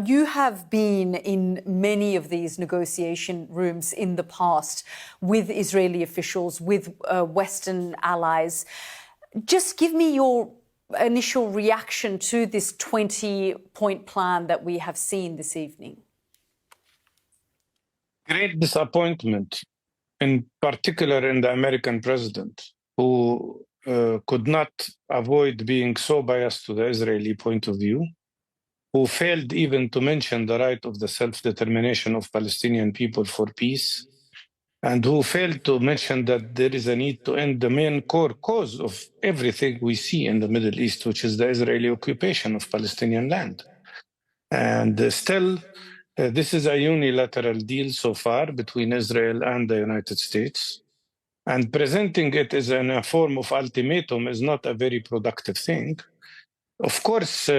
You have been in many of these negotiation rooms in the past with Israeli officials, with Western allies. Just give me your initial reaction to this 20-point plan that we have seen this evening. Great disappointment, in particular in the American president, who could not avoid being so biased to the Israeli point of view, who failed even to mention the right of the self-determination of Palestinian people for peace, and who failed to mention that there is a need to end the main core cause of everything we see in the Middle East, which is the Israeli occupation of Palestinian land. And still, this is a unilateral deal so far between Israel and the United States. And presenting it as in a form of ultimatum is not a very productive thing. Of course,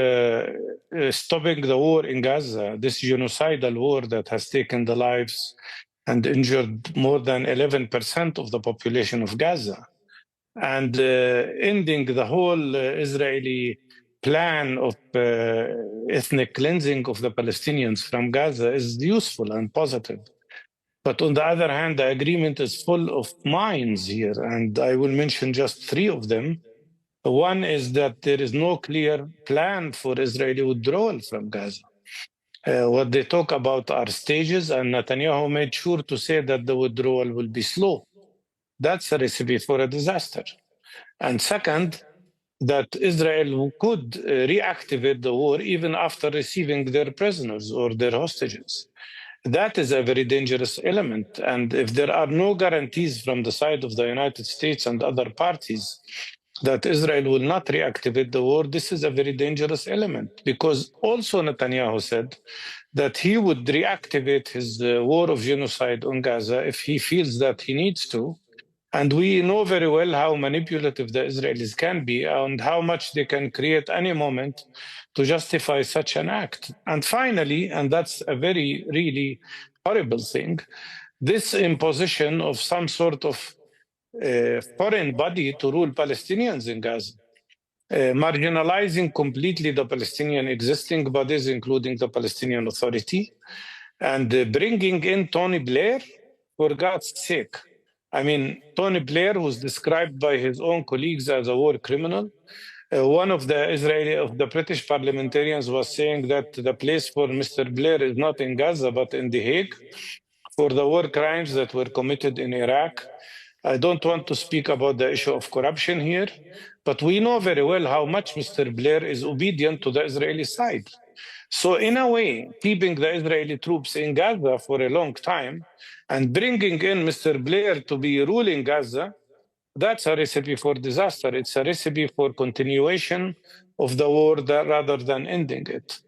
stopping the war in Gaza, this genocidal war that has taken the lives and injured more than 11% of the population of Gaza, and ending the whole Israeli plan of ethnic cleansing of the Palestinians from Gaza is useful and positive. But on the other hand, the agreement is full of mines here, and I will mention just three of them. One is that there is no clear plan for Israeli withdrawal from Gaza. What they talk about are stages, and Netanyahu made sure to say that the withdrawal will be slow. That's a recipe for a disaster. And second, that Israel could reactivate the war even after receiving their prisoners or their hostages. That is a very dangerous element. And if there are no guarantees from the side of the United States and other parties that Israel will not reactivate the war, this is a very dangerous element, because also Netanyahu said that he would reactivate his war of genocide on Gaza if he feels that he needs to. And we know very well how manipulative the Israelis can be and how much they can create any moment to justify such an act. And finally, and that's a very, really horrible thing, this imposition of some sort of foreign body to rule Palestinians in Gaza, marginalizing completely the Palestinian existing bodies, including the Palestinian Authority, and bringing in Tony Blair, for God's sake. I mean, Tony Blair was described by his own colleagues as a war criminal. One of the British parliamentarians was saying that the place for Mr. Blair is not in Gaza, but in The Hague, for the war crimes that were committed in Iraq. I don't want to speak about the issue of corruption here, but we know very well how much Mr. Blair is obedient to the Israeli side. So in a way, keeping the Israeli troops in Gaza for a long time and bringing in Mr. Blair to be ruling Gaza, that's a recipe for disaster. It's a recipe for continuation of the war rather than ending it.